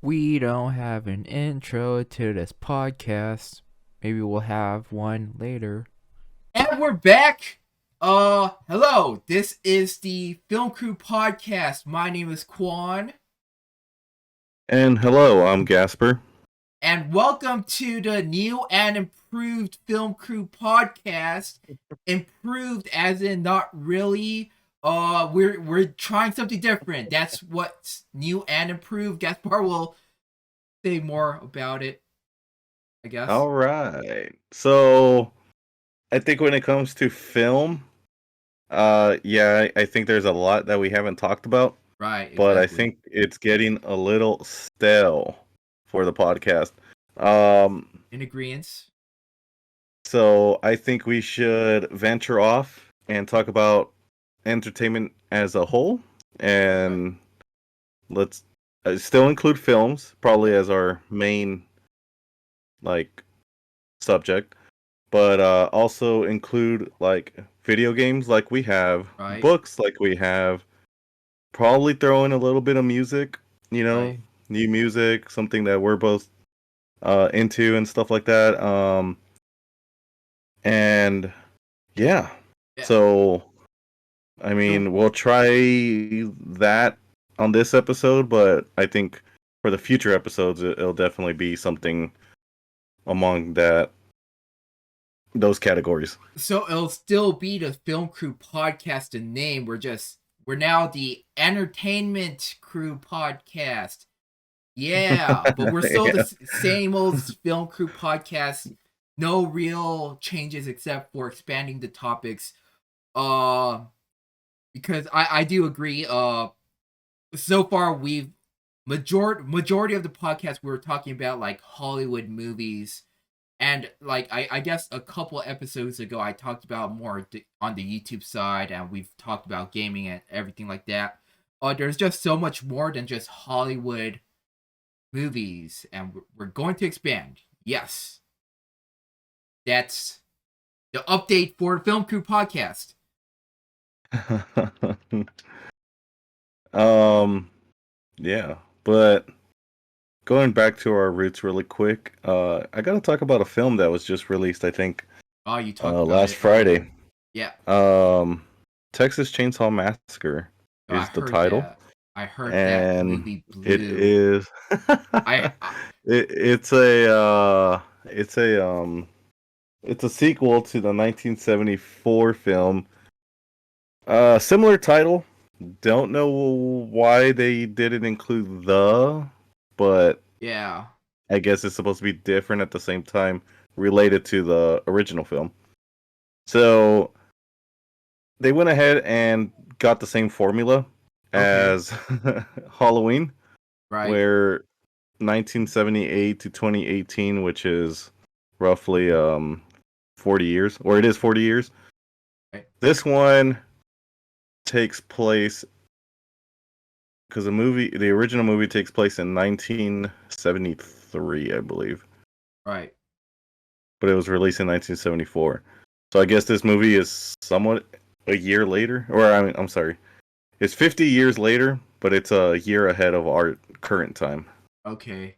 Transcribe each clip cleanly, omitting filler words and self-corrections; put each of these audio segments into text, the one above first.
We don't have an intro to this podcast. Maybe we'll have one later. And we're back. Hello. This is the Film Krew Podcast. My name is Quan. And hello, I'm Gasper. And welcome to the new and improved Film Krew Podcast. Improved as in not really. We're trying something different. That's what's new and improved. Gaspar will say more about it, I guess. All right. So, I think when it comes to film, I think there's a lot that we haven't talked about. Right, But I exactly. think it's getting a little stale for the podcast. Um, In agreement. so I think we should venture off and talk about entertainment as a whole, and let's still include films probably as our main like subject, but also include like video games like we have, Right, books like we have, probably throw in a little bit of music, right. new music, something that we're both into and stuff like that. And yeah, Yeah. so I So mean, we'll try that on this episode, but I think for the future episodes, it'll definitely be something among those categories. So it'll still be the Film Krew Podcast in name. We're now the Entertainment Crew Podcast. Yeah, but we're still the Yeah. same old Film Krew Podcast. No real changes except for expanding the topics. Uh because I do agree. So far we've majority of the podcast we were talking about like Hollywood movies, and like I guess a couple episodes ago I talked about more on the YouTube side, and we've talked about gaming and everything like that. There's just so much more than just Hollywood movies, and we're going to expand. Yes, that's the update for the Film Krew Podcast. um, yeah, but going back to our roots really quick, I gotta talk about a film that was just released, I think, Oh, you talked about last it earlier. Friday. Yeah. Um, Texas Chainsaw Massacre Oh, I is the heard title, that. I heard that and movie it blew. is I, I it's a sequel to the 1974 film. Similar title. Don't know why they didn't include but yeah. I guess it's supposed to be different at the same time, related to the original film. So they went ahead and got the same formula Okay. as Halloween, Right. where 1978 to 2018, which is roughly 40 years, or it is 40 years. Right. This one takes place because the original movie takes place in 1973, I believe, Right. but it was released in 1974. So I guess this movie is somewhat a year later, or I'm sorry, it's 50 years later, but it's a year ahead of our current time. Okay.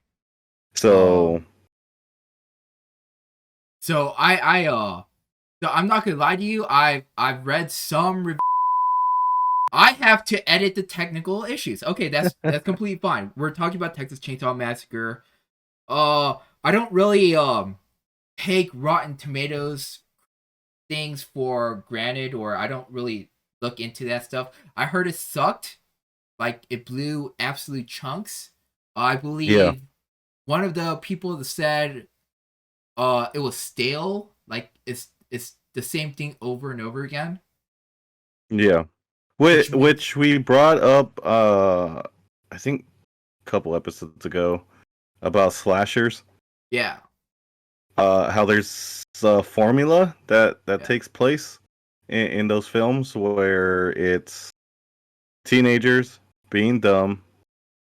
Uh. So So so I'm not gonna lie to you. I've read some. I have to edit the technical issues. Okay, that's completely fine. We're talking about Texas Chainsaw Massacre. I don't really take Rotten Tomatoes things for granted, or I don't really look into that stuff. I heard it sucked. Like it blew absolute chunks. I yeah, believe one of the people that said it was stale. Like it's the same thing over and over again. yeah. Which means Which we brought up, I think a couple episodes ago about slashers. yeah, How there's a formula that yeah, takes place in those films where it's teenagers being dumb,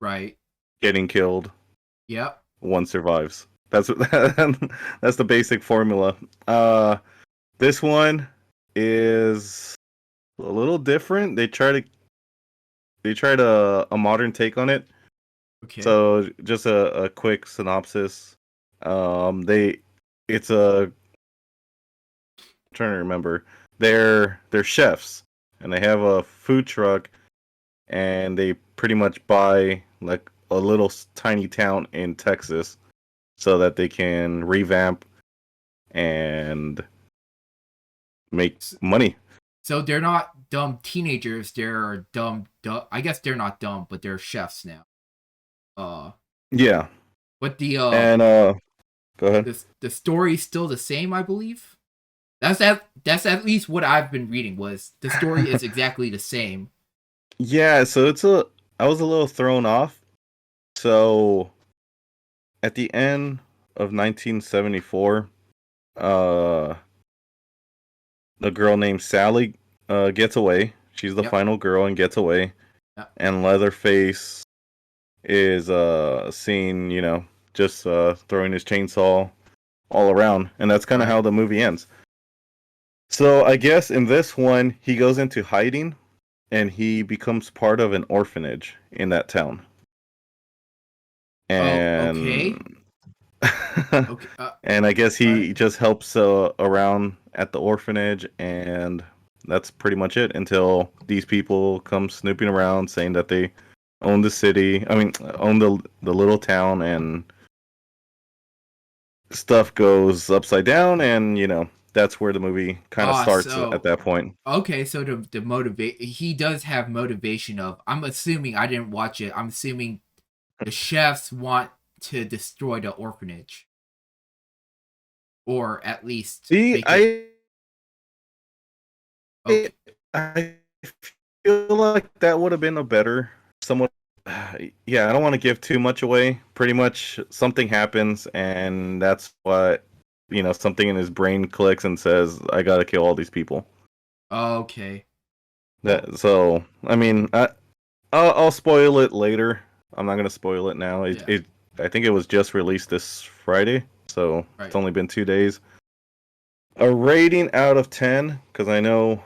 right. getting killed, Yep. one survives. That's the basic formula. This one is a little different. They tried a modern take on it, Okay. So just a quick synopsis. It's a trying to remember. They're chefs and they have a food truck and they pretty much buy like a little tiny town in Texas so that they can revamp and make S- money. So they're not dumb teenagers. They're dumb. I guess they're not dumb, but they're chefs now. Uh, Yeah. but And go ahead. the story's still the same, I believe. That's at least what I've been reading. Was the story is exactly the same. Yeah, so I was a little thrown off. So at the end of 1974, uh the girl named Sally gets away. She's the Yep. final girl and gets away. Yep. And Leatherface is seen, just throwing his chainsaw all around, and that's kind of Right. how the movie ends. So I guess in this one he goes into hiding and he becomes part of an orphanage in that town. Oh, okay. And Okay. and I guess All he right. just helps around at the orphanage, and that's pretty much it until these people come snooping around saying that they own the city. I mean, own the little town, and stuff goes upside down, and that's where the movie kind of starts at So that point. okay. So the motivate he does have motivation of. I'm assuming I didn't watch it. I'm assuming the chefs want to destroy the orphanage, or at least See, make it okay. I feel like that would have been a better, somewhat. Yeah, I don't want to give too much away. Pretty much, something happens, and that's what something in his brain clicks and says, "I gotta kill all these people." Okay. That so. I mean, I'll spoil it later. I'm not gonna spoil it now. Yeah. I think it was just released this Friday, so Right. it's only been 2 days. A rating out of 10, because I know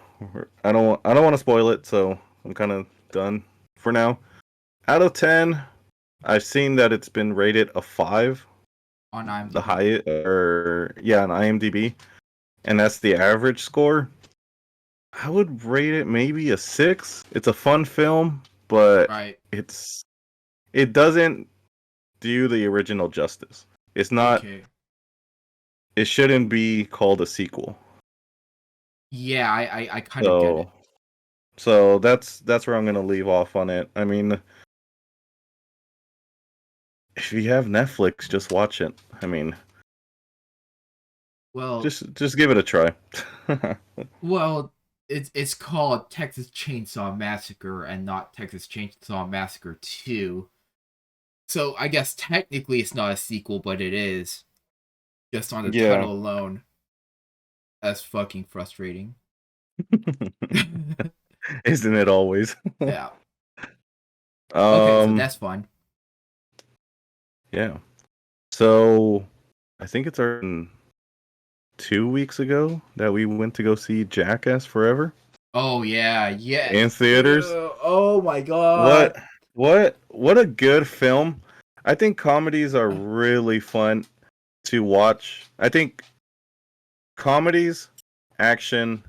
I don't want to spoil it, so I'm kind of done for now. Out of 10, I've seen that it's been rated a 5, On the IMDb. high or yeah, on IMDb, and that's the average score. I would rate it maybe a 6. It's a fun film, but Right. it doesn't do the original justice. It's not. Okay. It shouldn't be called a sequel. Yeah, I kind of get it. So that's where I'm gonna leave off on it. I mean, if you have Netflix, just watch it. I mean, Well, just give it a try. well, it's called Texas Chainsaw Massacre and not Texas Chainsaw Massacre 2. So I guess technically it's not a sequel, but it is. Just on the Yeah. title alone. That's fucking frustrating. Isn't it always? Yeah. Okay, so Um that's fun. yeah. So I think it's 2 weeks ago that we went to go see Jackass Forever Oh yeah, yeah. in theaters. Oh my god. What what a good film. I think comedies are really fun to watch. I think comedies, action,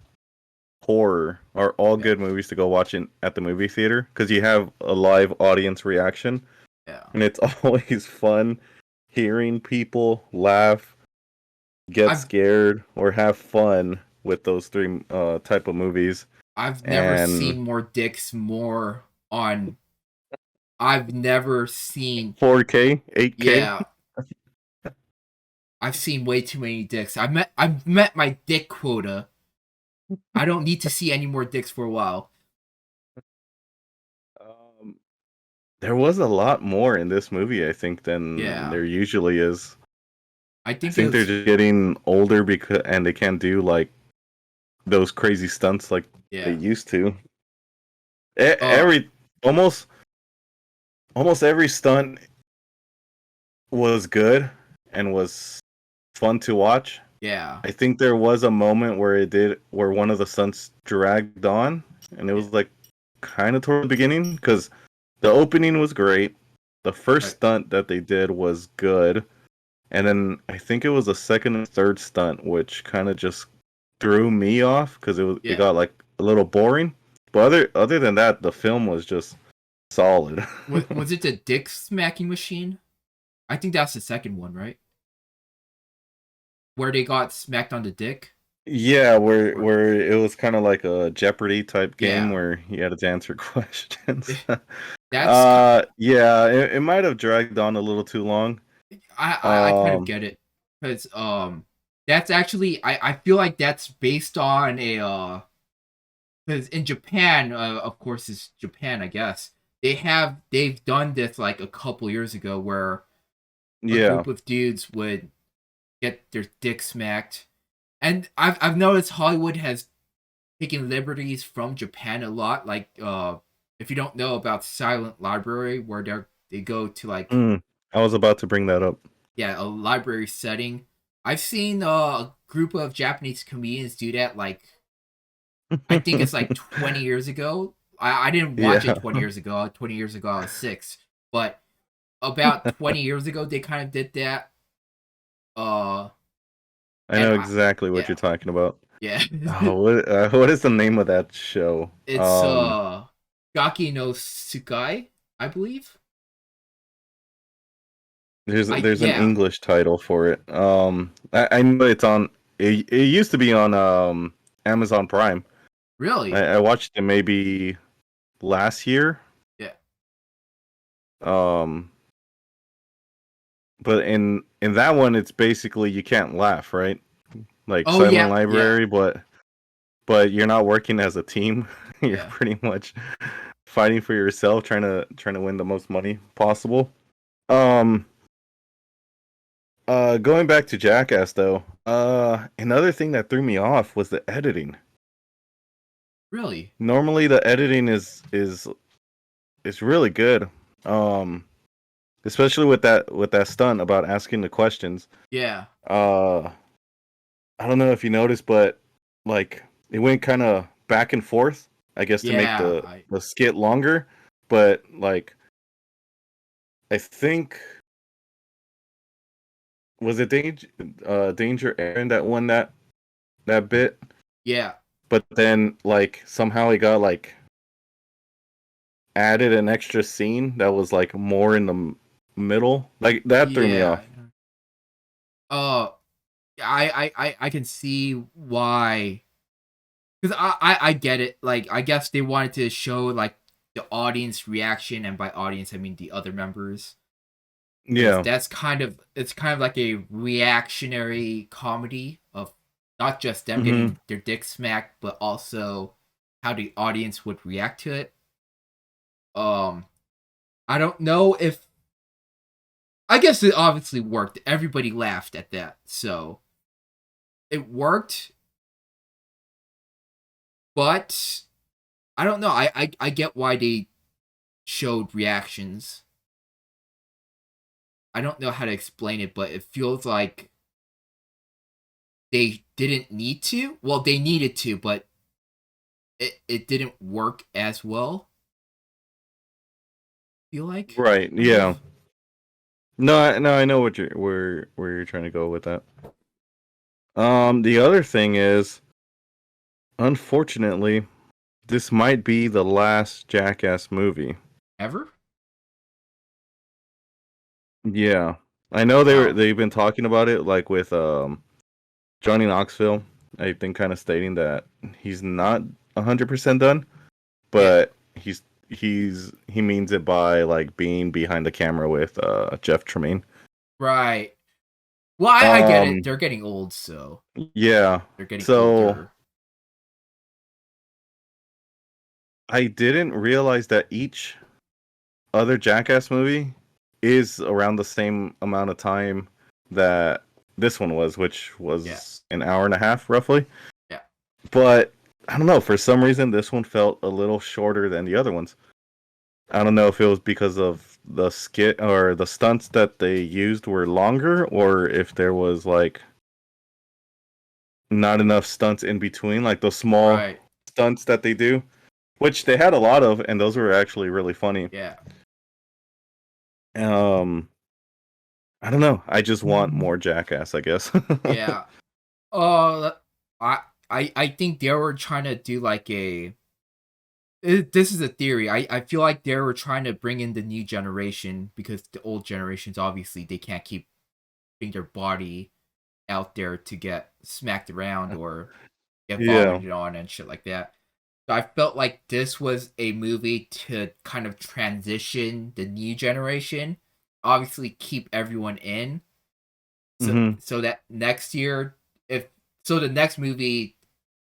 horror are all Yeah. good movies to go watch at the movie theater because you have a live audience reaction, Yeah. and it's always fun hearing people laugh, get I've scared, or have fun with those three type of movies. I've never And seen more dicks more on I've never seen 4K, 8K. yeah. I've seen way too many dicks. I've met my dick quota. I don't need to see any more dicks for a while. Um, there was a lot more in this movie, I think, than Yeah. there usually is. I I think it think they're was just getting older and they can't do like those crazy stunts like they yeah. used to. Uh Every almost every stunt was good and was fun to watch. yeah. I think there was a moment where one of the stunts dragged on, and it was like kind of toward the beginning because the opening was great. The first Right. stunt that they did was good, and then I think it was the second and third stunt which kind of just threw me off because it Yeah. got like a little boring. But other than that, the film was just solid. Was it the dick smacking machine? I think that's the second one, right? Where they got smacked on the dick. Yeah, Or where it was kind of like a Jeopardy type game yeah, where you had to answer questions. that's Yeah, it might have dragged on a little too long. I kind of Um, get it because that's actually I feel like that's based on a because in Japan, of course, it's Japan, I guess. They've done this like a couple years ago where a yeah. group of dudes would get their dick smacked, and I've noticed Hollywood has taken liberties from Japan a lot. Like if you don't know about Silent Library, where they go to like Mm, I was about to bring that up. yeah a library setting. I've seen a group of Japanese comedians do that like I think it's like 20 years ago. I didn't watch it Yeah, 20 years ago. 20 years ago, I was six. But about 20 years ago, they kind of did that. Uh, I and know exactly what yeah, you're talking about. yeah. Oh, what is the name of that show? It's Gaki no Tsukai, I believe. There's an Yeah, English title for it. I know it's on. It used to be on Amazon Prime. really. I watched it maybe last year. Yeah. Um, but in that one, it's basically you can't laugh, right? Like Oh Silent yeah, yeah, Library, but you're not working as a team. You're yeah. pretty much fighting for yourself, trying to win the most money possible. Um, going back to Jackass though, another thing that threw me off was the editing. Really. Normally, the editing is really good. Um, especially with that stunt about asking the questions. Yeah. Uh, I don't know if you noticed, but like it went kind of back and forth. I guess to make Yeah. the skit longer, but like I think was it Danger Aaron that won that bit, Yeah. but then like somehow he got like added an extra scene that was like more in the middle. Like that threw me Yeah. off. Uh, I can see why. Because I get it. Like, I guess they wanted to show, like, the audience reaction. And by audience, I mean the other members. Because Yeah. it's kind of like a reactionary comedy of not just them Hmm. getting their dick smacked, but also how the audience would react to it. Um, I don't know if. I guess it obviously worked. Everybody laughed at that. So it worked, but I don't know. I get why they showed reactions. I don't know how to explain it, but it feels like they didn't need to. Well, they needed to, but it didn't work as well. Feel like Right. kind Yeah. of. No, no, I know what you're where you're trying to go with that. The other thing is, unfortunately, this might be the last Jackass movie. Ever? Yeah. I know Wow. they've been talking about it like with Johnny Knoxville. I've been kind of stating that he's not 100% done, Yeah. but he means it by like being behind the camera with Jeff Tremaine. Right. Well, I get it. Um They're getting old, so yeah. they're getting So older. I didn't realize that each other Jackass movie is around the same amount of time that this one was, which Yeah. was an hour and a half roughly. Yeah. But I don't know, for some reason this one felt a little shorter than the other ones. I don't know if it was because of the skit or the stunts that they used were longer or if there was like not enough stunts in between, like those small Right. stunts that they do, which they had a lot of, and those were actually really funny. Yeah. Um, I don't know. I just want more Jackass, I guess. Yeah. Uh, I think they were trying to do like this is a theory. I feel like they were trying to bring in the new generation because the old generations obviously they can't keep putting their body out there to get smacked around or get Yeah. vomited on and shit like that. So I felt like this was a movie to kind of transition the new generation, obviously keep everyone in, so Hmm. so that next year, if so, the next movie,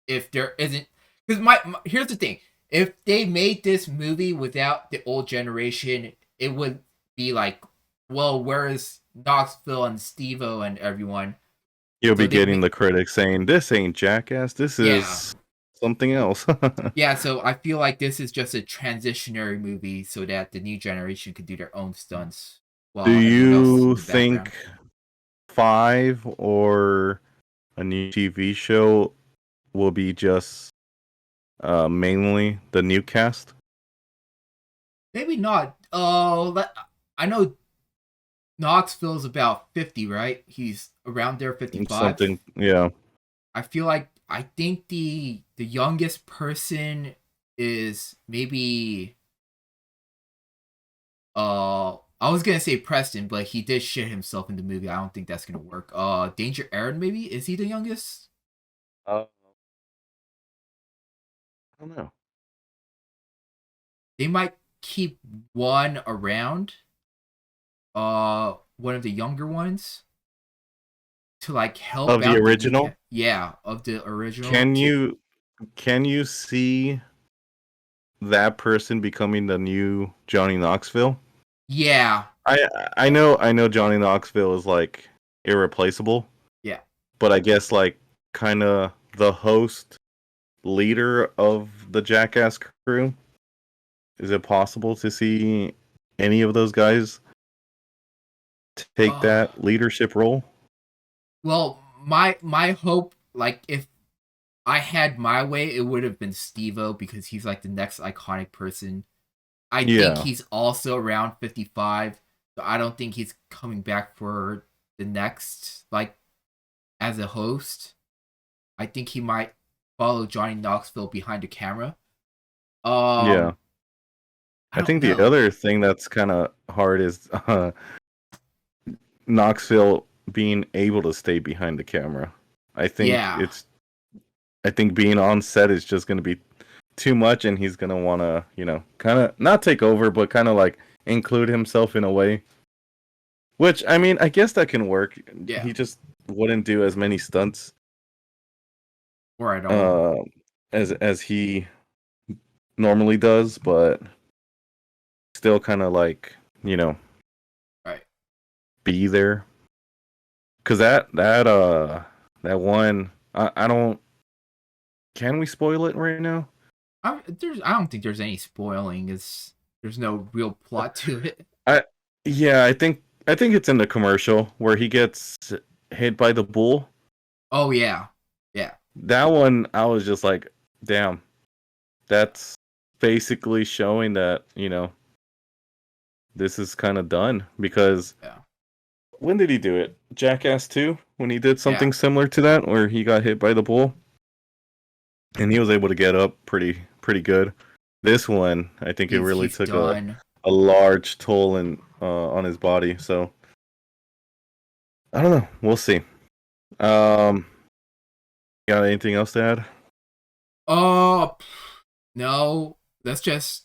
if there isn't, because my here's the thing, if they made this movie without the old generation, it would be like, well, where is Knoxville and Steve-O and everyone? You'll So be they getting make the critics saying, "This ain't Jackass. This yeah. is something else." Yeah, so I feel like this is just a transitionary movie so that the new generation could do their own stunts Do while everyone else is in you the background. think 5 or a new TV show will be just mainly the new cast? Maybe not. I know Knoxville's about 50, right? He's around there, 55. Something, yeah. I think the youngest person is maybe I was gonna say Preston, but he did shit himself in the movie. I don't think that's gonna work. Danger Aaron, maybe? Is he the youngest? I don't know. They might keep one around, one of the younger ones to like help Of the out the new original, cat. Yeah, of the original can to you see that person becoming the new Johnny Knoxville? yeah, I know Johnny Knoxville is like irreplaceable, yeah. but I guess like kind of the host leader of the Jackass crew. Is it possible to see any of those guys take Uh, that leadership role? well, my hope, like if I had my way, it would have been Steve-O because he's like the next iconic person. I think Yeah. he's also around 55, so I don't think he's coming back for the next like as a host. I think he might follow Johnny Knoxville behind the camera. Yeah. Um, I I don't think the know. other thing that's kind of hard is Knoxville being able to stay behind the camera. I think Yeah, it's I think being on set is just going to be too much, and he's going to want to, kind of not take over, but kind of like include himself in a way. Which, I mean, I guess that can work. yeah, He just wouldn't do as many stunts or at all. uh, as he normally does, but still kind of like, you know, Right. be there. Cause that one, I don't. Can we spoil it right now? I don't think there's any spoiling. There's no real plot to it. I Yeah, I think it's in the commercial where he gets hit by the bull. Oh yeah, yeah, That one, I was just like, damn, that's basically showing that this is kind of done because yeah, when did he do it? Jackass 2, when he did yeah. something similar to that, where he got hit by the bull and he was able to get up pretty good. This one, I think it really He's took a done. large toll on his body. So I don't know. We'll see. Um, got anything else to add? Oh no. Let's just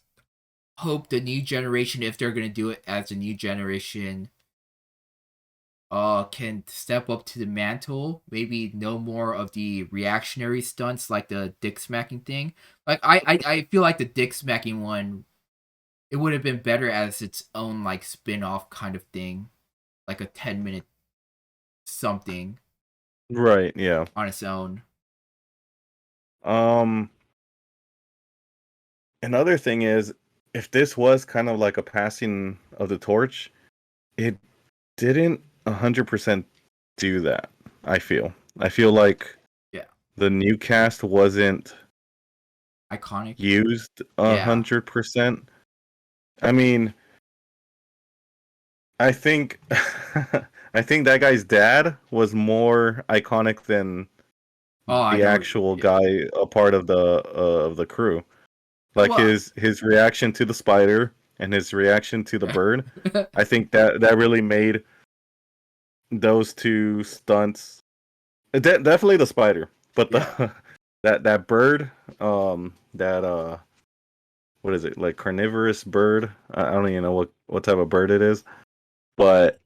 hope the new generation, if they're gonna do it as a new generation, can step up to the mantle. Maybe no more of the reactionary stunts like the dick smacking thing. Like I feel like the dick smacking one, it would have been better as its own like spin-off kind of thing, like a 10-minute something Right. Yeah. on its own. Um. Another thing is, if this was kind of like a passing of the torch, it didn't 100% do that. I feel like Yeah, the new cast wasn't iconic. used a Yeah, 100%. I mean, I think I think that guy's dad was more iconic than Oh, I the know. actual Yeah. guy, a part of the crew. Like Well, his reaction to the spider and his reaction to the bird. I think that really made those two stunts. Definitely the spider, but yeah. the that bird, that what is it, like carnivorous bird? I don't even know what type of bird it is, but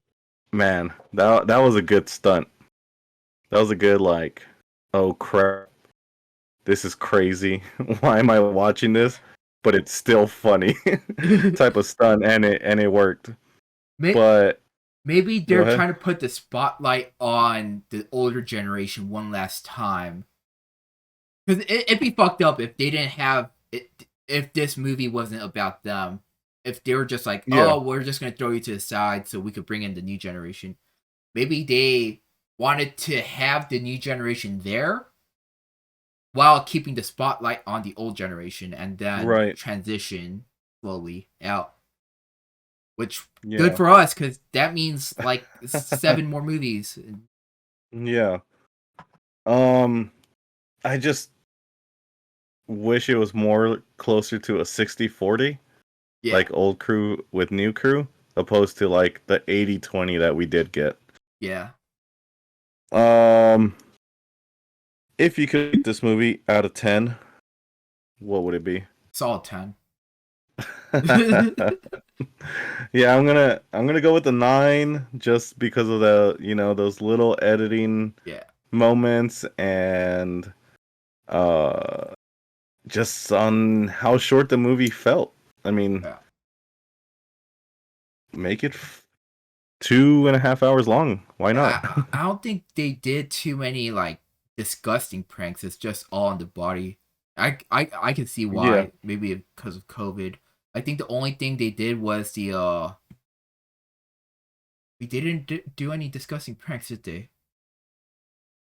man, that was a good stunt. That was a good, like, oh crap, this is crazy. Why am I watching this? But it's still funny type of stunt, and it worked. May- But Maybe go they're ahead. trying to put the spotlight on the older generation one last time. Because it'd be fucked up if they didn't have it. If this movie wasn't about them, if they were just like, Yeah, "Oh, we're just gonna throw you to the side so we could bring in the new generation." Maybe they wanted to have the new generation there while keeping the spotlight on the old generation, and then right. transition slowly out. Which good Yeah, for us because that means like 7 more movies. yeah. Um, I just wish it was more closer to a 60-40, Yeah, like old crew with new crew, opposed to like the 80-20 that we did get. yeah. Um, if you could rate this movie out of 10, what would it be? Solid 10. Yeah, I'm gonna go with the 9, just because of the, those little editing Yeah. moments, and uh just on how short the movie felt. I mean, Yeah. make it 2.5 hours long. Why not? I don't think they did too many like disgusting pranks. It's just all on the body. I can see Yeah. why. Maybe because of COVID. I think the only thing they did was the we didn't do any disgusting pranks, did they?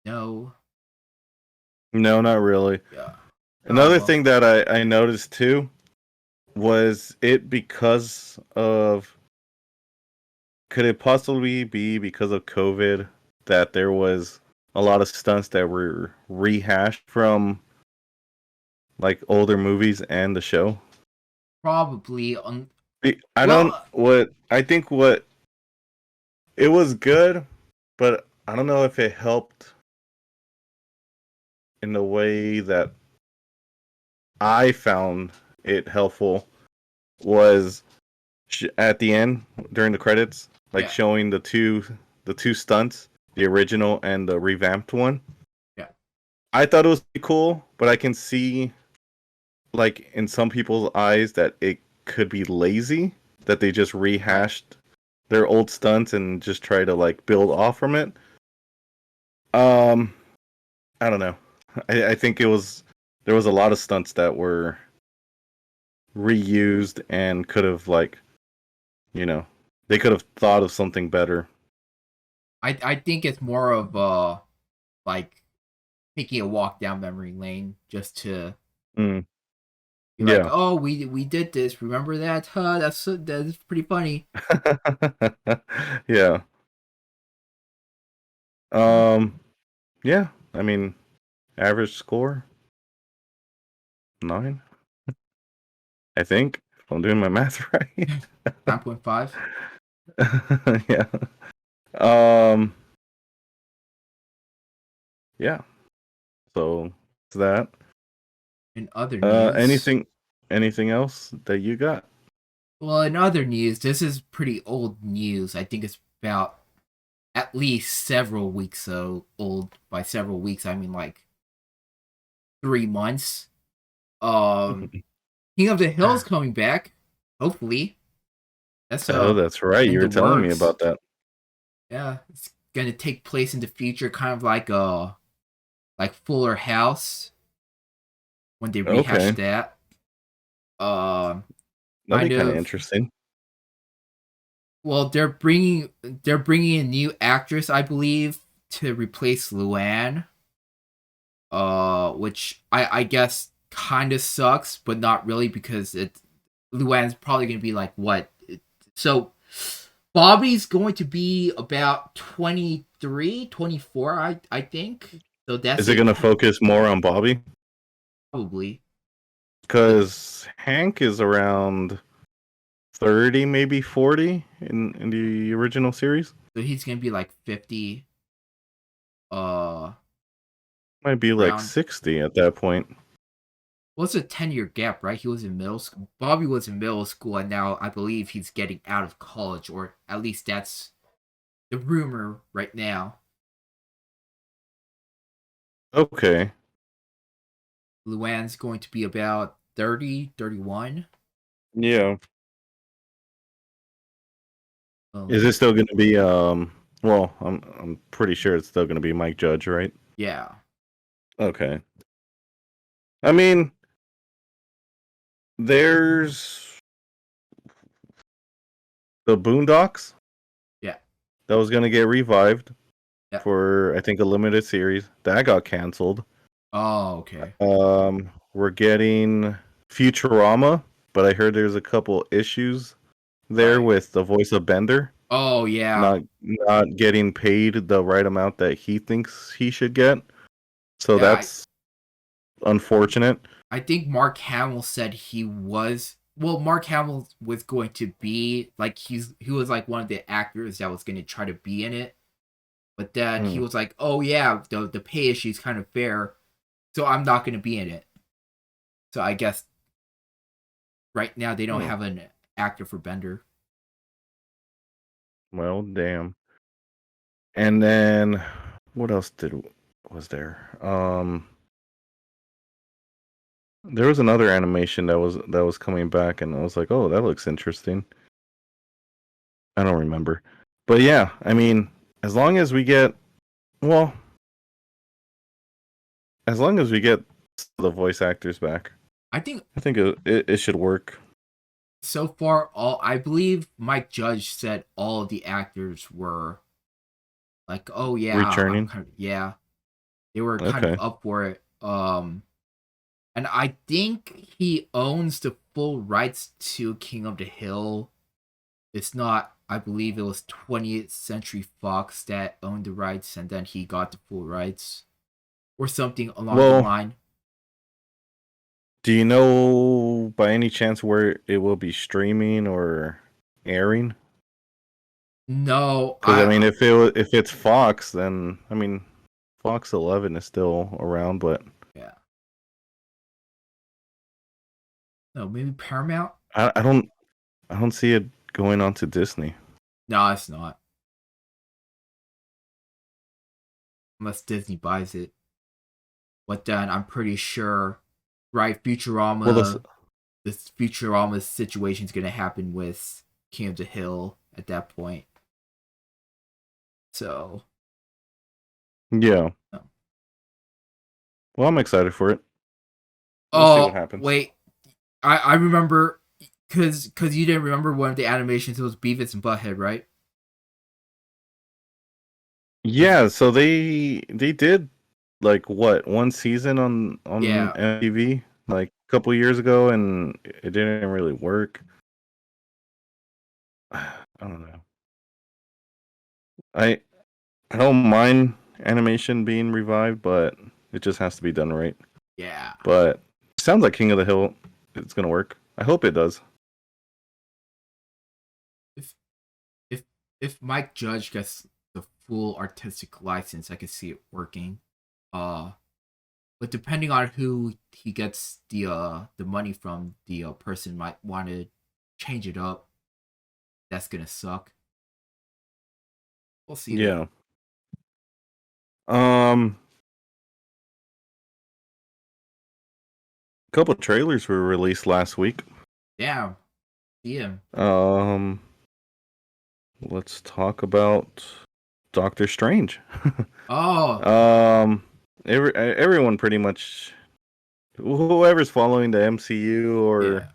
No. No, not really. Yeah. Oh Another well. thing that I noticed too was it because of could it possibly be because of COVID that there was a lot of stunts that were rehashed from like older movies and the show? Probably on. I don't Well, what I think what it was good, but I don't know if it helped in the way that I found it helpful was at the end during the credits, like yeah, showing the two stunts, the original and the revamped one. yeah. I thought it was pretty cool, but I can see like in some people's eyes that it could be lazy, that they just Right. rehashed their old stunts and just try to like build off from it. Um, I don't know. I think there was a lot of stunts that were reused and could have like, you know, they could have thought of something better. I think it's more of like taking a walk down memory lane just to Mm, be like, yeah. oh, we did this. Remember that? Huh? That's pretty funny. Yeah. Mm. Um, yeah. I mean, average score 9, I think, if I'm doing my math right. 9.5. Yeah. Um, yeah. So it's that. In other news, Anything else that you got? well, in other news, this is pretty old news. I think it's about at least several weeks so old. By several weeks, I mean like 3 months. Um, King of the Hill's coming back. Hopefully, that's Oh, that's right. in You the were telling me works. about that. Yeah, it's gonna take place in the future, kind of like Fuller House when they rehash Okay. that. Um, That'd be kind kind of of. interesting. Well, they're bringing a new actress, I believe, to replace Luann. Which I guess kind of sucks, but not really because Luann's probably gonna be like what. So Bobby's going to be about 23, 24, I think. So that's Is it going to focus more on Bobby? probably. Because Hank is around 30, maybe 40 in the original series. So he's gonna be like 50. Might be like Around 60 at that point. what's a 10-year gap, right? He was in middle school. Bobby was in middle school, and now I believe he's getting out of college, or at least that's the rumor right now. Okay. Luann's going to be about 30, 31. Yeah. Is it still going to be well, I'm pretty sure it's still going to be Mike Judge, right? Yeah. Okay. I mean, there's the Boondocks. Yeah. That was going to get revived Yeah. for I think a limited series. That got canceled. Oh, okay. We're getting Futurama, but I heard there's a couple issues there Right. with the voice of Bender Oh, yeah. not getting paid the right amount that he thinks he should get. So Yeah, that's unfortunate. I think Mark Hamill said he was. Well, Mark Hamill was going to be like he was like one of the actors that was going to try to be in it, but then he was like, "Oh yeah, the pay issue is kind of fair, so I'm not going to be in it." So I guess right now they don't have an actor for Bender. Well, damn. And then what else was there? There was another animation that was coming back, and I was like, "Oh, that looks interesting." I don't remember, but yeah, I mean, as long as we get, well, as long as we get the voice actors back, I think it should work. so far I believe Mike Judge said all of the actors were like, "Oh yeah, I'm Returning. kind of yeah." They were kind of Okay. up for it. And I think he owns the full rights to King of the Hill. It's not, I believe it was 20th Century Fox that owned the rights, and then he got the full rights, or something along the Well, line. do you know by any chance where it will be streaming or airing? No, Because I mean, if it's Fox, then I mean, Fox 11 is still around, but yeah, no, maybe Paramount. I don't see it going on to Disney. No, it's not, unless Disney buys it. But then I'm pretty sure, right? Well, This Futurama situation is gonna happen with King of the Hill at that point. So, yeah. no. Well, I'm excited for it. We'll see what happens. Wait, I remember because you didn't remember one of the animations. It was Beavis and Butthead, right? Yeah, so they did like what, one season on Yeah, MTV like a couple years ago, and it didn't really work. I don't know. I I don't mind animation being revived, but it just has to be done right. yeah. But it sounds like King of the Hill, it's gonna work. I hope it does. If if if Mike Judge gets the full artistic license, I could see it working. Uh, but depending on who he gets the money from, the person might want to change it up. That's gonna suck. We'll see though. Yeah. Um, a couple trailers were released last week. Yeah, see him. Let's talk about Doctor Strange. Oh, Everyone pretty much, whoever's following the MCU or yeah.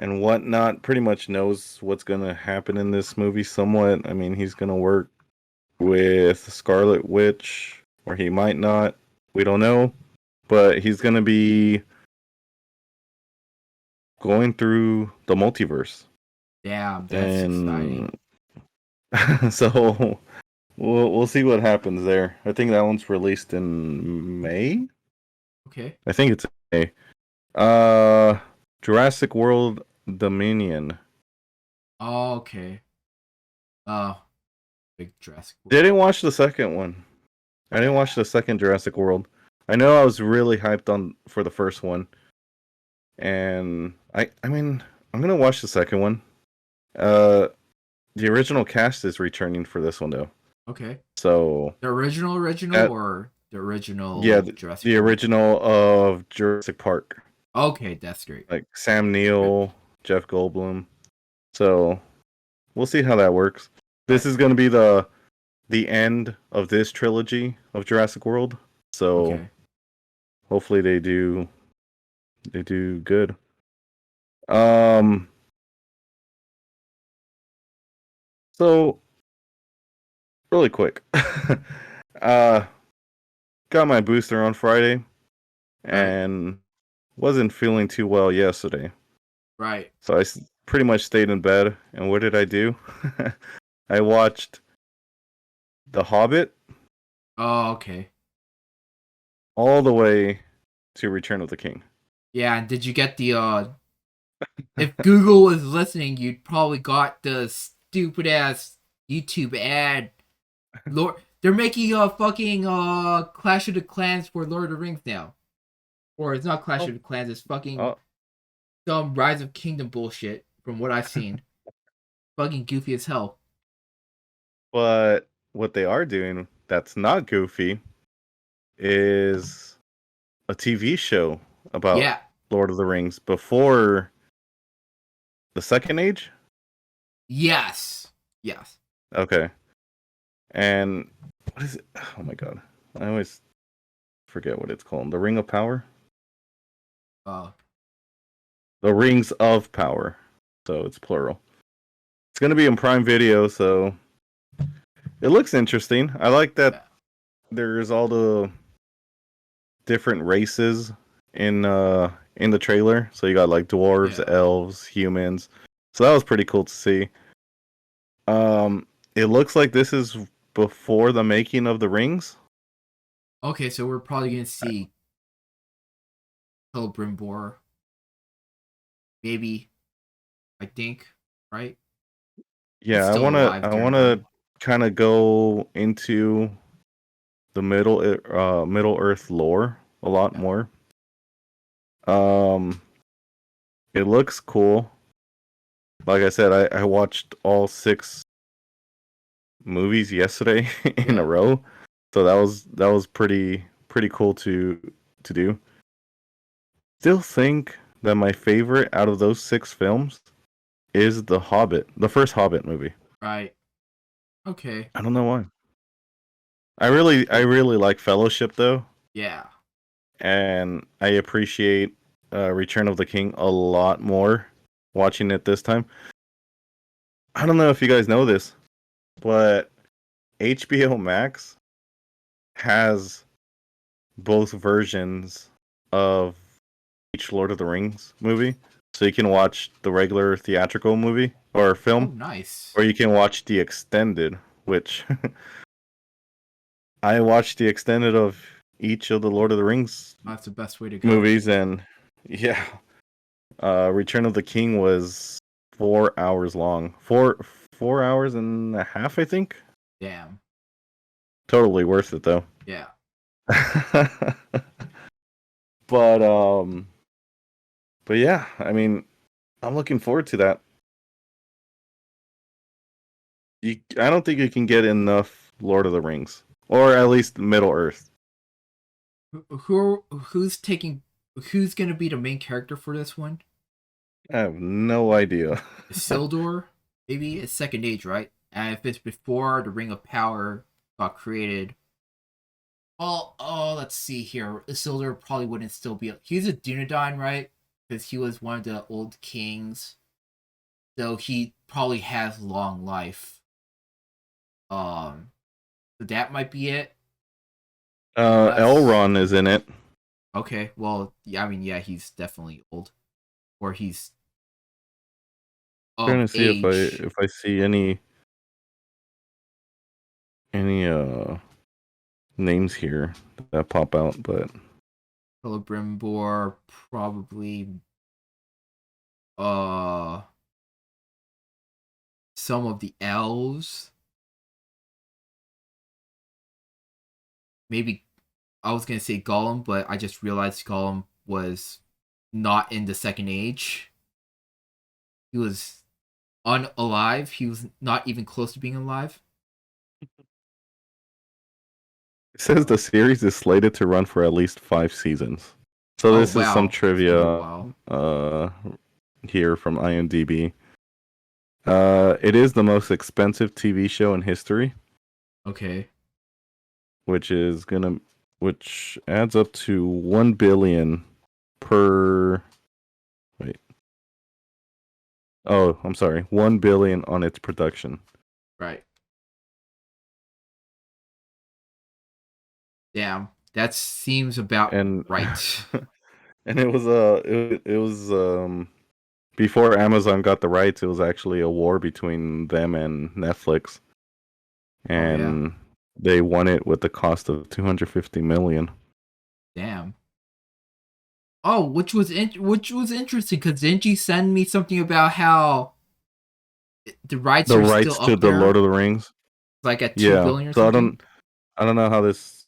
and whatnot, pretty much knows what's gonna happen in this movie somewhat. I mean, he's gonna work with Scarlet Witch, or he might not. We don't know, but he's gonna be going through the multiverse. Damn, that's And exciting. So we'll see what happens there. I think that one's released in May. Okay. I think it's May. Uh, Jurassic World Dominion. Oh, okay. Big Jurassic World. Didn't watch the second one. I didn't watch the second Jurassic World. I know I was really hyped on for the first one, and I mean I'm gonna watch the second one. The original cast is returning for this one though. Okay. So The original or the original yeah, Jurassic the World? original of Jurassic Park, Okay, that's great. like Sam Neill, Jeff Goldblum. So we'll see how that works. This is gonna be the end of this trilogy of Jurassic World. So Okay. hopefully they do good. Um so really quick. uh got my booster on Friday Right. and wasn't feeling too well yesterday. Right. So pretty much stayed in bed and what did I do? I watched The Hobbit Oh, okay. all the way to Return of the King. Yeah, and did you get the if Google was listening, you'd probably got the stupid ass YouTube ad. Lord, they're making a fucking Clash of the Clans for Lord of the Rings now. Or it's not Clash of the Clans, it's fucking Oh, some Rise of Kingdom bullshit from what I've seen. Fucking goofy as hell. but what they are doing that's not goofy is a TV show about Yeah. Lord of the Rings before the Second Age. Yes. Yes. Okay, and what is it? Oh my god, I always forget what it's called. The Ring of Power. Uh The Rings of Power. So it's plural. It's gonna be in Prime Video, so it looks interesting. I like that there's all the different races in the trailer. So you got like dwarves, yeah. elves, humans. So that was pretty cool to see. It looks like this is before the making of the rings. Okay, so we're probably gonna see Celebrimbor. Maybe. I think. Right? He's Yeah, I still wanna alive I during then. wanna kind of go into the Middle Earth lore a lot Yeah. more. Um, it looks cool. Like I said, I watched all 6 movies yesterday in a Yeah. row, so that was pretty cool to do. Still think that my favorite out of those 6 films is The Hobbit, the first Hobbit movie. Right. Okay. I don't know why. I really like Fellowship though, Yeah. and I appreciate Return of the King a lot more watching it this time. I don't know if you guys know this, but HBO Max has both versions of each Lord of the Rings movie. So you can watch the regular theatrical movie or Oh, film, nice. or you can watch the extended, which I watched the extended of each of the Lord of the Rings That's the best way to go. movies, and yeah, Return of the King was 4 hours long, 4 hours and a half, I think. Damn. Totally worth it though. Yeah. but but yeah, I mean, I'm looking forward to that. I don't think you can get enough Lord of the Rings, or at least Middle Earth. Who's taking? Who's gonna be the main character for this one? I have no idea. Isildur? Maybe it's Second Age, right? And if it's before the Ring of Power got created, well, oh, let's see here. Isildur probably wouldn't still be. He's a Dunedain, right? Because he was one of the old kings, so he probably has long life. So that might be it. Unless, Elrond is in it. okay, well, yeah, I mean, yeah, he's definitely old, or he's Trying of to see age. if I see any. any names here that pop out, but Celebrimbor, probably uh some of the elves. Maybe I was gonna say Gollum, but I just realized Gollum was not in the Second Age. He was unalive. He was not even close to being alive. it says the series is slated to run for at least 5 seasons. So Oh this is some wow, it's gonna be a trivia while. here from IMDb. It is the most expensive TV show in history, Okay. which adds up to 1 billion per. Wait. Oh, I'm sorry. 1 billion on its production. Right. Damn. That seems about And right. and it was before Amazon got the rights, it was actually a war between them and Netflix. Oh yeah. And they won it with the cost of 250 million. Damn. Oh, which was interesting because didn't you send me something about how the rights The are still rights to up the there, Lord of the Rings. like at two Yeah. billion or So something? I don't know how this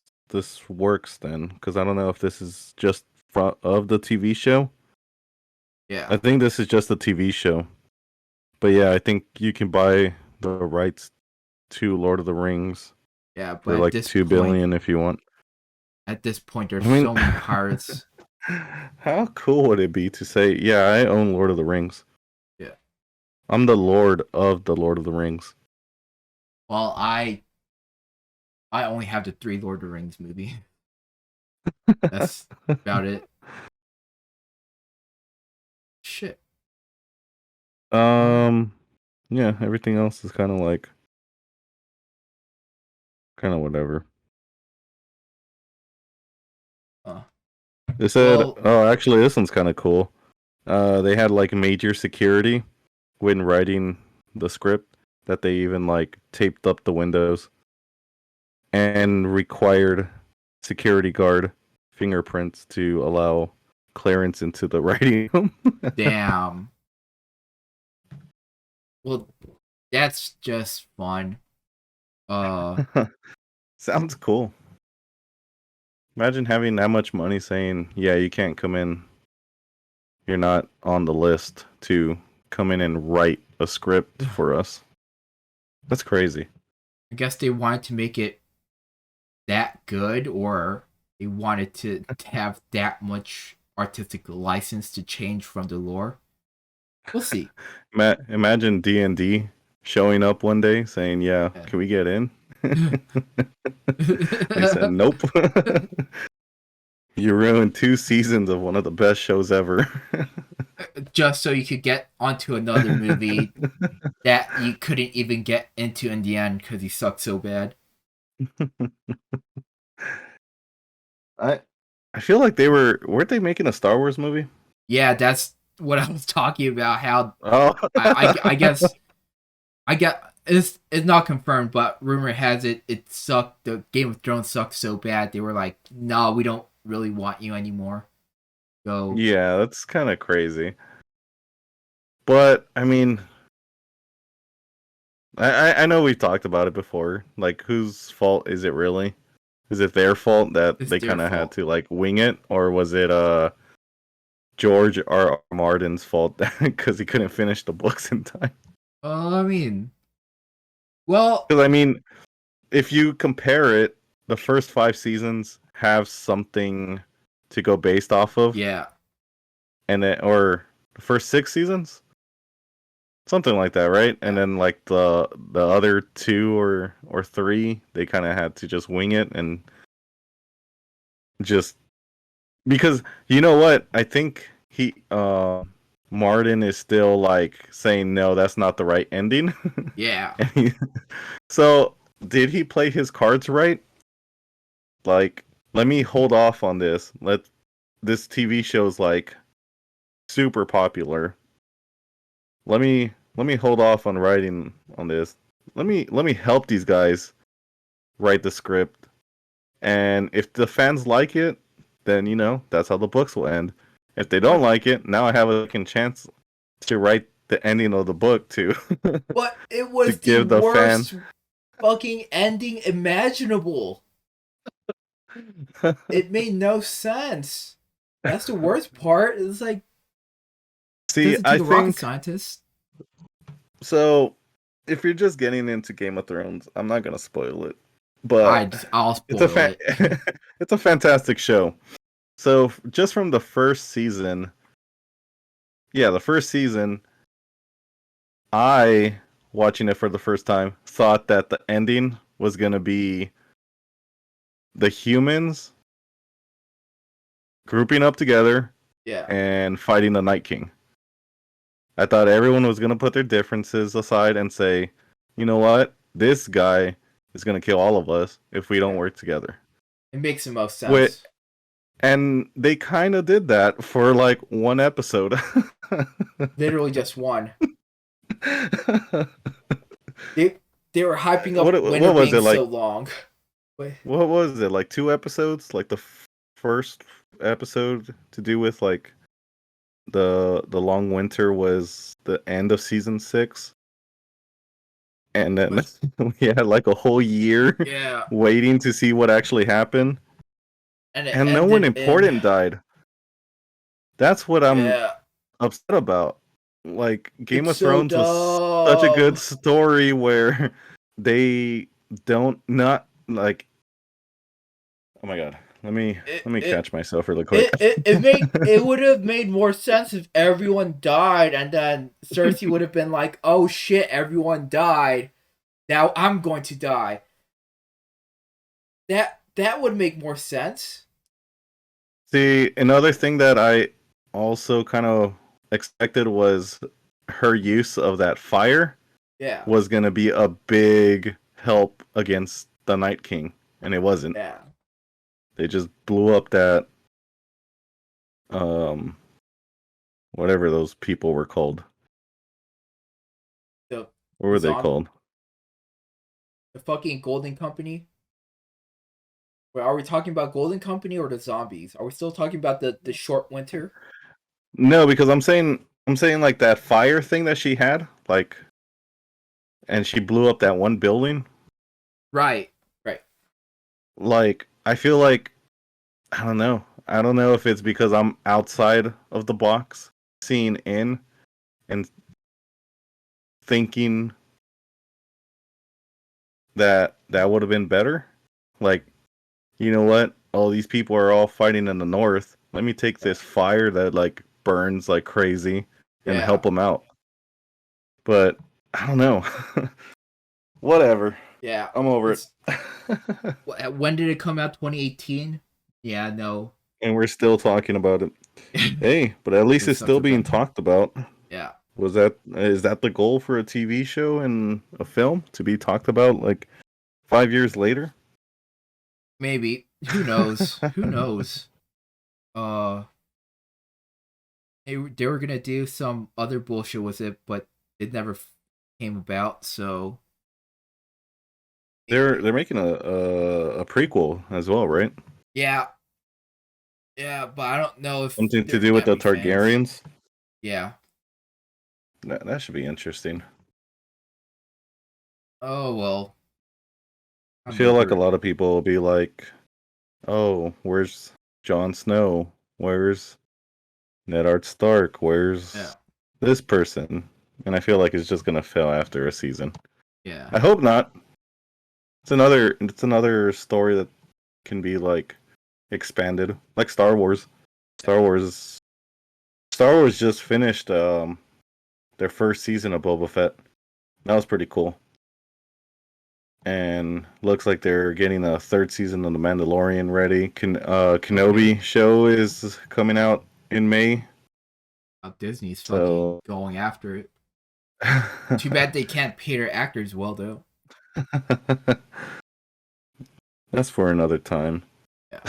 works then, because I don't know if this is just of the TV show. Yeah. I think this is just a TV show. But yeah, I think you can buy the rights to Lord of the Rings Yeah, for but like 2 billion if you want. at this point, there's I mean, so many pirates. how cool would it be to say, "Yeah, I own Lord of the Rings. Yeah. I'm the Lord of the Lord of the Rings." Well, I only have the three Lord of the Rings movie. That's about it. Shit. Um. um, yeah, everything else is kind of whatever. Uh, They said, well. "Oh, actually, this one's kind of cool." They had like major security when writing the script that they even like taped up the windows and required security guard fingerprints to allow clearance into the writing room. Damn. Well, that's just fun. Uh. Sounds cool. Imagine having that much money saying, "Yeah, you can't come in. You're not on the list to come in and write a script for us." That's crazy. I guess they wanted to make it that good, or they wanted to have that much artistic license to change from the lore. We'll see. Imagine D&D showing up one day saying, "Yeah, can we get in?" They said, "Nope." You ruined 2 seasons of one of the best shows ever. Just so you could get onto another movie that you couldn't even get into in the end because he sucked so bad. I I feel like weren't they making a Star Wars movie? Yeah, that's what I was talking about. How Oh. I guess I get it's not confirmed, but rumor has it it sucked. The Game of Thrones sucked so bad they were like, no, we don't really want you anymore. So Yeah, that's kind of crazy. But I mean, I know we've talked about it before. Like, whose fault is it really? Is it their fault that it's they their kind of had fault. to like wing it, or was it George R. R. Martin's fault because he couldn't finish the books in time? I mean, well, Because I mean, if you compare it, the first 5 seasons have something to go based off of, yeah, and then or the first 6 seasons, something like that, right? And yeah. then like the other 2 or 3, they kind of had to just wing it and just because you know what? I think Martin is still like saying no, that's not the right ending. Yeah. And so did he play his cards right? Like, let me hold off on this. This TV show's like super popular. Let me hold off on writing on this. Let me help these guys write the script. And if the fans like it, then, that's how the books will end. If they don't like it, now I have a second chance to write the ending of the book to But it to was the give the fan. worst fucking ending imaginable. It made no sense. That's the worst part. It's like, See, doesn't I take a rocket think scientist. so. If you're just getting into Game of Thrones, I'm not gonna spoil it, but I'll it's spoil it. it's a fantastic show. So just from the first season, the first season, I, watching it for the first time, thought that the ending was gonna be the humans grouping up together Yeah. and fighting the Night King. I thought everyone was gonna put their differences aside and say, you know what, this guy is gonna kill all of us if we don't work together. It makes the most sense. And they kind of did that for like one episode. Literally just one. They were hyping up what Winter was being it like? so long. Wait. What was it like? 2 episodes? Like the first episode to do with like the long winter was the end of season 6, and then we had like a whole year waiting to see what actually happened, and no one important died. That's what I'm upset about. Like, Game of Thrones was such a good story where they don't not like. Oh my god. Let me catch myself really quick. It would have made more sense if everyone died, and then Cersei would have been like, "Oh shit, everyone died. Now I'm going to die." That would make more sense. See, another thing that I also kind of expected was her use of that fire. Yeah. Was going to be a big help against the Night King, and it wasn't. Yeah. They just blew up that whatever those people were called. What were they called? The fucking Golden Company. Wait, are we talking about Golden Company or the zombies? Are we still talking about the short winter? No, because I'm saying like that fire thing that she had, like, and she blew up that one building. Right. Like, I feel like, I don't know if it's because I'm outside of the box, seeing in, and thinking that would have been better. Like, you know what? All these people are all fighting in the north. Let me take this fire that like burns like crazy and help them out. But I don't know. Whatever. Yeah. I'm over it. When did it come out? 2018? Yeah, no. And we're still talking about it. Hey, but at least it's still being talked about. Yeah. Is that the goal for a TV show and a film, to be talked about like 5 years later? Maybe. Who knows? Who knows? They were gonna do some other bullshit with it, but it never came about. So they're making a prequel as well, right? Yeah, but I don't know if something to do with the Targaryens. Fans. Yeah, that should be interesting. Oh well. I feel like a lot of people will be like, "Oh, where's Jon Snow? Where's Ned Stark? Where's this person?" And I feel like it's just gonna fail after a season. Yeah. I hope not. It's another story that can be like expanded, like Star Wars. Star Wars just finished their first season of Boba Fett. That was pretty cool. And looks like they're getting a third season of The Mandalorian ready. Kenobi show is coming out in May. Disney's fucking going after it. Too bad they can't pay their actors well, though. That's for another time. Yeah.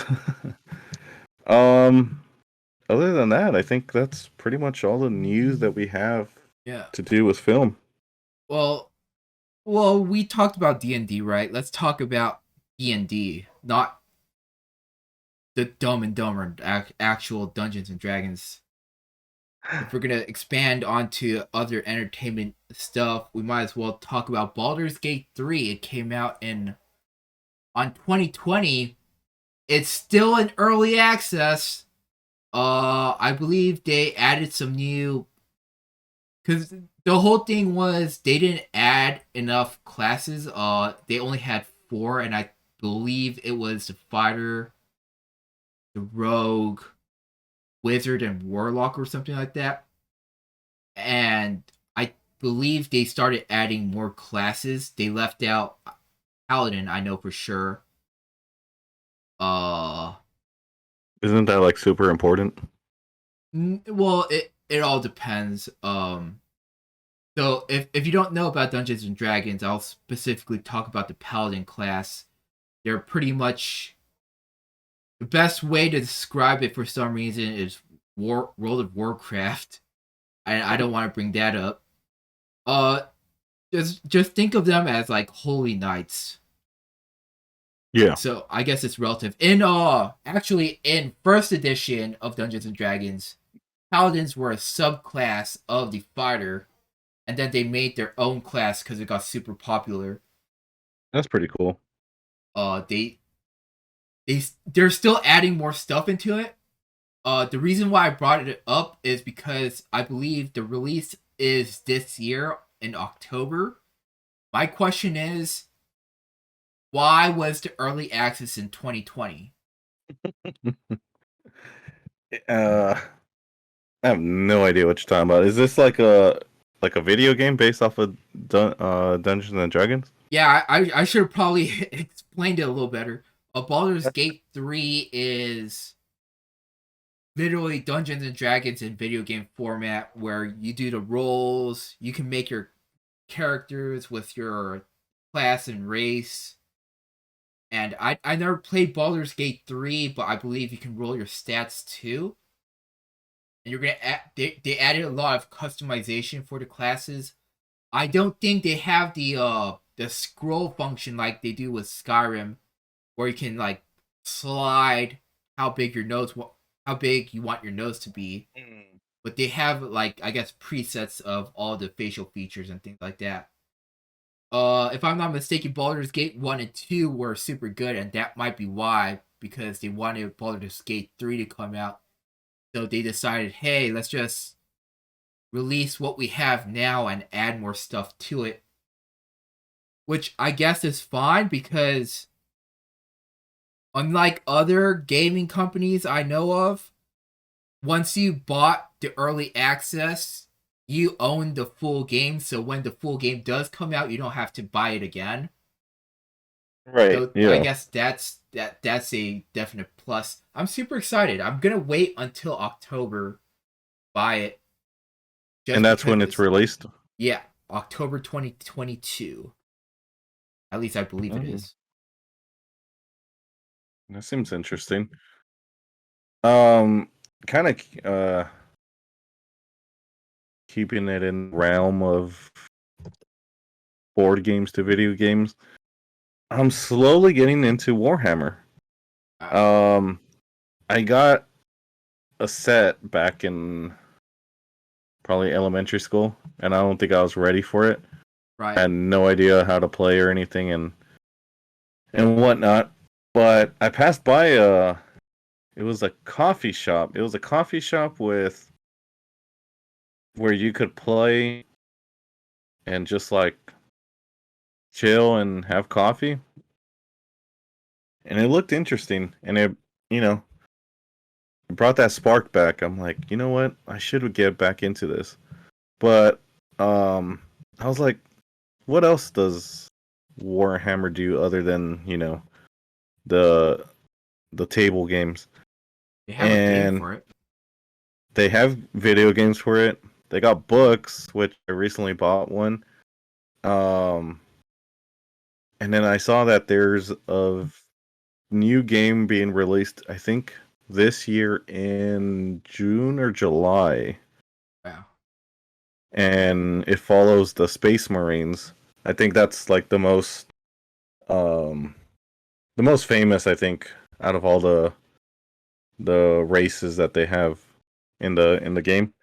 Other than that, I think that's pretty much all the news that we have to do with film. Well, we talked about D&D, right? Let's talk about D&D, not the Dumb and Dumber actual Dungeons and Dragons. If we're gonna expand onto other entertainment stuff, we might as well talk about Baldur's Gate 3. It came out on 2020. It's still in early access. I believe they added some new, because the whole thing was they didn't add enough classes. They only had 4, and I believe it was the fighter, the rogue, wizard, and warlock, or something like that. And I believe they started adding more classes. They left out paladin, I know for sure. Uh, Isn't that like super important? well, it all depends. So if you don't know about Dungeons and Dragons, I'll specifically talk about the paladin class. They're pretty much the best way to describe it for some reason is World of Warcraft. I don't want to bring that up. Uh, just think of them as like holy knights. Yeah. So I guess it's relative. Actually in first edition of Dungeons and Dragons, paladins were a subclass of the fighter, and then they made their own class because it got super popular. That's pretty cool. They're still adding more stuff into it. The reason why I brought it up is because I believe the release is this year in October. My question is, why was the early access in 2020? I have no idea what you're talking about. Is this like a video game based off of Dungeons and Dragons? Yeah, I should have probably explained it a little better. Baldur's Gate 3 is literally Dungeons and Dragons in video game format where you do the rolls, you can make your characters with your class and race. And I never played Baldur's Gate 3, but I believe you can roll your stats too. And you're gonna they added a lot of customization for the classes. I don't think they have the scroll function like they do with Skyrim, where you can like slide how big you want your nose to be. But they have like I guess presets of all the facial features and things like that. If I'm not mistaken, Baldur's Gate 1 and 2 were super good, and that might be why, because they wanted Baldur's Gate 3 to come out. So they decided, hey, let's just release what we have now and add more stuff to it. Which I guess is fine, because unlike other gaming companies I know of, once you bought the early access, you own the full game, so when the full game does come out, you don't have to buy it again. Right. So yeah. I guess that's a definite plus. I'm super excited. I'm gonna wait until October, buy it. And that's when it's released? Yeah, October 2022. At least I believe it is. That seems interesting. Kind of keeping it in the realm of board games to video games. I'm slowly getting into Warhammer. I got a set back in probably elementary school, and I don't think I was ready for it. Right. I had no idea how to play or anything and whatnot. But I passed by it was a coffee shop. It was a coffee shop with where you could play and just like chill and have coffee. And it looked interesting, and it brought that spark back. I'm like, you know what? I should get back into this. But I was like, what else does Warhammer do other than, the table games? They have a game for it. They have video games for it. They got books, which I recently bought one. And then I saw that there's a new game being released, I think, this year in June or July. Wow. And it follows the Space Marines. I think that's like the most the most famous, I think, out of all the races that they have in the game,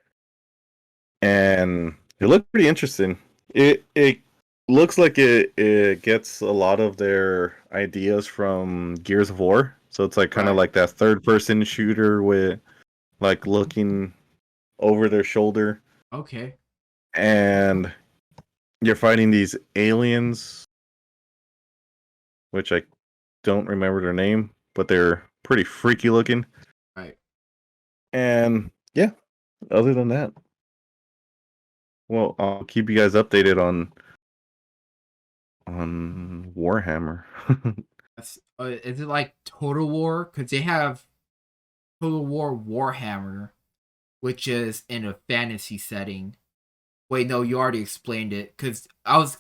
and it looked pretty interesting. It looks like it gets a lot of their ideas from Gears of War. So it's like kind of Right. like that third person shooter with like looking over their shoulder, Okay. and you're fighting these aliens, which I don't remember their name, but they're pretty freaky looking. Right. And yeah, other than that, well, I'll keep you guys updated on Warhammer. That's is it like Total War? Because they have Total War Warhammer, which is in a fantasy setting. Wait, no, you already explained it. Because I was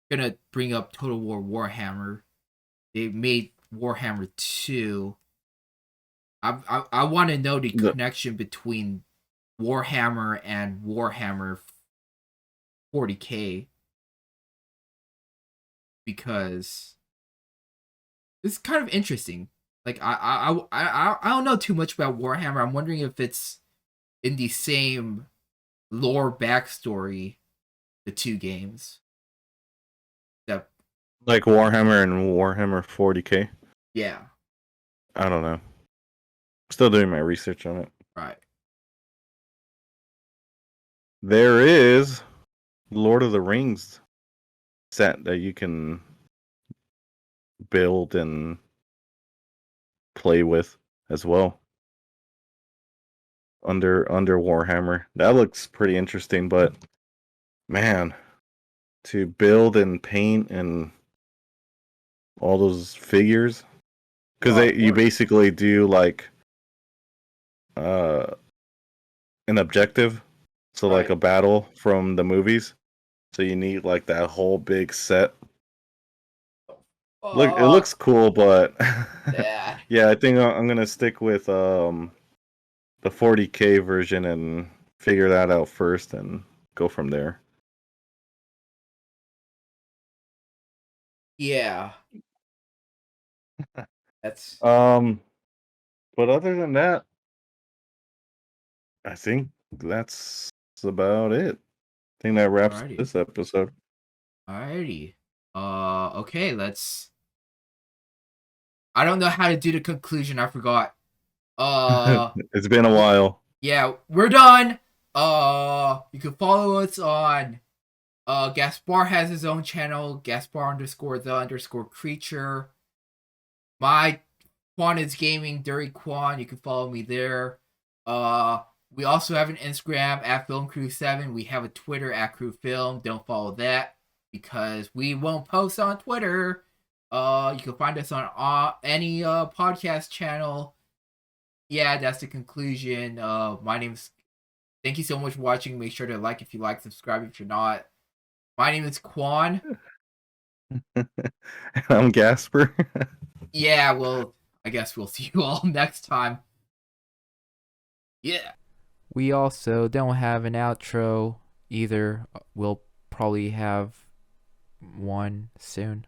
gonna bring up Total War Warhammer. They made Warhammer 2. I want to know the The- connection between Warhammer and Warhammer 40K, because it's kind of interesting. Like I don't know too much about Warhammer. I'm wondering if it's in the same lore backstory, the two games. That like Warhammer and Warhammer 40K. yeah, I don't know. Still doing my research on it. right. There is Lord of the Rings set that you can build and play with as well under Warhammer. That looks pretty interesting, but man, to build and paint and all those figures, because you basically do like uh an objective, so like Right. a battle from the movies. So you need like that whole big set. Look, it looks cool, but Yeah. yeah, I think I'm gonna stick with the 40K version and figure that out first and go from there. Yeah. That's Um, but other than that, I think that's about it. I think that wraps alrighty. this episode. Alrighty. Okay, let's. I don't know how to do the conclusion. I forgot. Uh, It's been a while. yeah, we're done. You can follow us on. Gaspar has his own channel. Gaspar underscore the underscore creature. My Quan is gaming. Dury Quan. You can follow me there. Uh, we also have an Instagram at Film Krew 7. We have a Twitter at Crew Film. Don't follow that because we won't post on Twitter. You can find us on any podcast channel. Yeah, that's the conclusion. My name's. Thank you so much for watching. Make sure to like if you like, subscribe if you're not. My name is Quan. I'm Gasper. Yeah, well, I guess we'll see you all next time. Yeah. We also don't have an outro either. We'll probably have one soon.